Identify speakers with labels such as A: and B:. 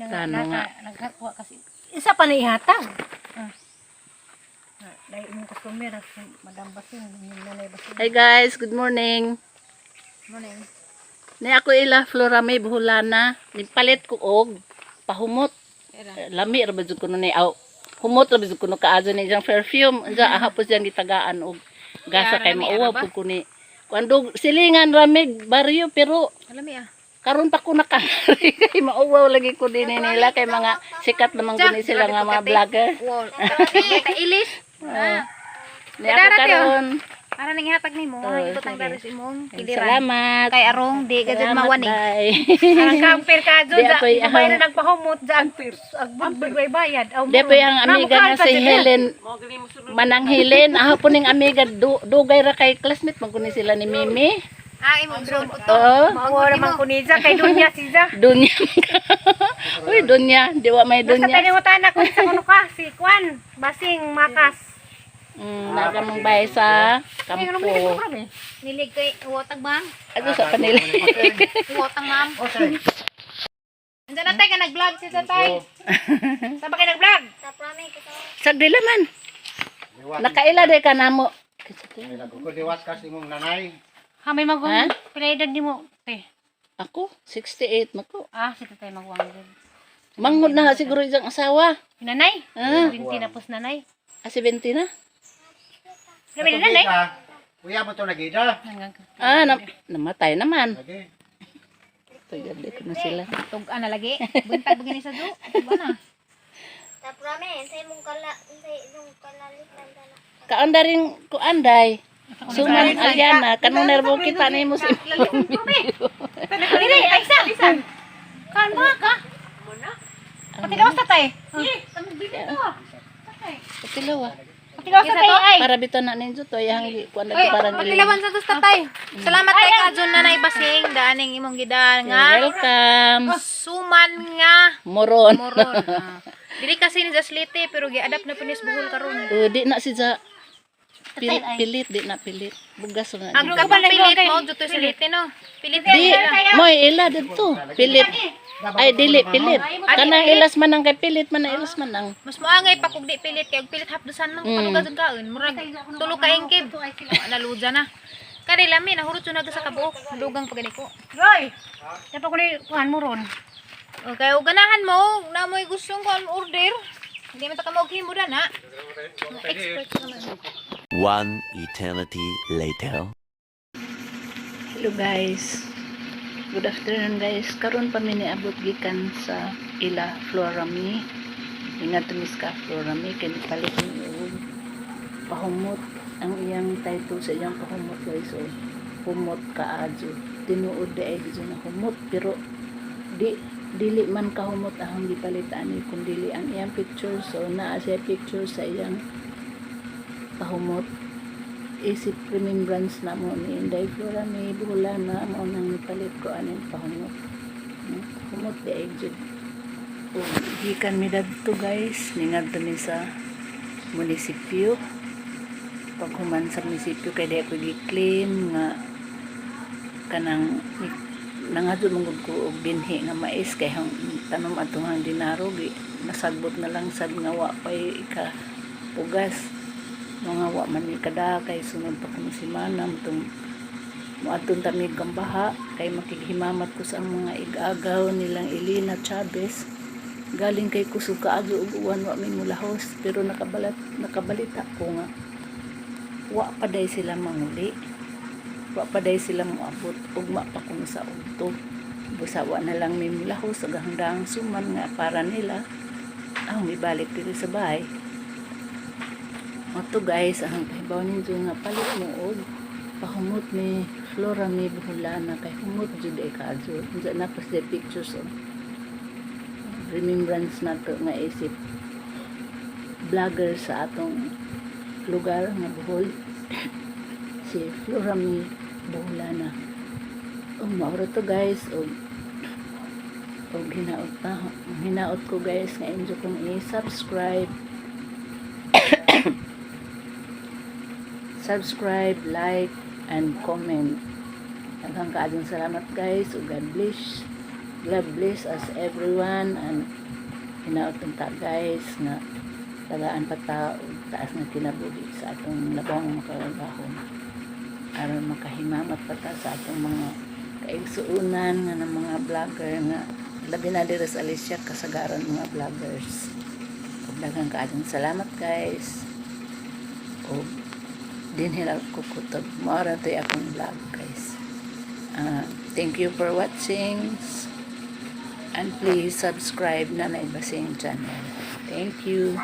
A: Kano nga?
B: Nagkakuha kasi. Isa pa na ihatag. Dahil yung customer, Madam Basing, yung nanay Basing.
A: Hi guys, good morning.
B: Morning.
A: Ni ako ila Florame buhulana. Nipalit ko og pahumot. Lami ra ba jud kuno ni aw. Humot ra ba jud kuno kaazo ni jang perfume. Unsa hapos jang gitagaan og gasa kay mauwaw pud ko ni. Kuando silingan rami baryo pero
B: Alami
A: karon pa ko nakari kay mauwaw lagi ko din nila kay mga sikat naman kuno sila nga mga vlogger.
B: Wow. Kita ilis.
A: Ni ako karon.
B: Para nang ihatag nimo, ibot ang daris imong kiliran.
A: Salamat.
B: Kay arong di ka jud mawani.
A: Bye.
B: Ang kamper ka jud
A: Di
B: sa
A: apoy
B: bayad nagpahumot sa amper. Agbud bayad.
A: Di po yung amiga nga si Helen. Manang Helen. Aha po ning amiga. Dugay ra kay classmate. Magkuni sila ni Mimi.
B: Imong drone po to.
A: Oo.
B: Mawala man kuniza kay dunya siya.
A: Dunya. Uy, Dunya. Di wa may
B: Basta
A: Dunya.
B: tayo mo tanak ko sa kuno ka si Kwan, Basing Makas.
A: Naga mong bahay sa kampo.
B: Nilig kay uwatag bang?
A: Ano sa kanila?
B: Uwatang ma'am. Andiyan na tayo ka nag-vlog si Tatay. Saan ba kayo nag-vlog? Sa promise.
A: Sagdila man. Nakaila de ka namo.
C: Nagkukuliwas kasi mong nanay.
B: May magwang pinaedad di mo.
A: Ako 68 nako.
B: Si Tatay magwang din.
A: Manghod na siguro isang asawa.
B: Nanay?
A: Ah.
B: 20 na pos nanay.
A: 70 na.
B: Grabe na nanay.
C: Kuya mo ito nagida.
A: Namatay naman.
C: Lagi.
A: Tuyali ko na sila.
B: Tug-an na lagi. Buntag begini sa do. Tug-an na.
D: Taprame, sa imong kalalit lang dala.
A: Kaanda rin ko anday. Suman Aliana, kanong nervo kita na mo si
B: Dili, ay isa. Kalma ka. Pati daw Tatay.
A: Patilawa.
B: Pati daw Tatay ay.
A: Para bito na ninyo to yang kuan na parang
B: Patilawan sa dos Tatay. Salamat kay Kadyon nanay Basing daaning imong gidan nga.
A: Welcome.
B: Suman nga
A: Moron.
B: moron. Dili kasi ni Jaslite pero gi-adapt na punis buhol karon.
A: Di na si za pilit, di na pilit. Bugas na.
B: Ang kapal pilit mo juto sa lite no. Pilit
A: Di, moy ila dito. Pilit. Ay dili pilit. Kanang ilas man ang kay pilit man ang ilas man ang.
B: mas moangay pa kung di pilit kay og pilit hapdusan nang palugason kaon. Murag tulo ka engkib. Naluja na. Kani lami nahurot yun sa kabuok. Dugang pagani ko. Roy. Dapat ko ni kuhan mo ron. Okay, ganahan mo na mo'y gustong kuhan order. Hindi man ta ka mo na. Expert naman.
E: One eternity later.
A: Hello guys. Good afternoon guys. Karon pa mi niabot gikan sa ila Florame. Ingat tumis ka Florame kay palit ni pahumot ang iyang title sa iyang pahumot guys. So, humot kaadyo. Tinuod ay gid na humot pero dili man kahumot ang gipalitan ni kundi ang iyang picture. So naa siya picture sa iyang pahumot. Isip remembrance na mo ni Inday Florame buhulana mo nang nipalit ko aning pahumot. Humot di ay jud. Gikan mi dadto guys ningadto mi sa munisipyo. Paghuman sa munisipyo kay di ako gi-claim nga kanang nangadto mong ko og binhi nga mais kay hang tanom atong dinaro gi nasagbot na lang sad nga wa pay ka pugas mga wa man ni kada kay sunod pa kuno semana mutong muadton ta mi gambaha kay makighimamat ko sa mga igagaw nilang Elena Chavez galing kay kusog kaadyo ug uwan wa mi mulahos pero nakabalita ko nga wa pa day sila manguli. Wa pa day sila moabot ugma pa kuno sa ugto. Busawa na lang may mulahos ug hanggang suman nga para nila ang mibalik dito sa bahay. Oto guys, ang pahibaw ninyo nga palit mo og pahumot ni Florame buhulana kay humot jud ay kaadyo. Unsa na pa sa pictures of remembrance nato nga isip vlogger sa atong lugar nga Bohol. Si Florame buhulana. Mauro to guys og hinaot ko guys nga inyo kong i-subscribe subscribe, like and comment. Daghang kaadong salamat guys ug God bless. God bless us everyone and hinautong ta guys nga tagaan pa ta og taas nga kinabuhi sa atong labang makalagahon aron makahimamat pa ta sa atong mga kaigsuunan nga ng mga vlogger nga labi na diri sa Alicia kasagaran mga vloggers. Ug daghang kaayong salamat guys. O din hila ko kutob mao ra tay akong vlog guys. Thank you for watching and please subscribe na Basing channel. Thank you.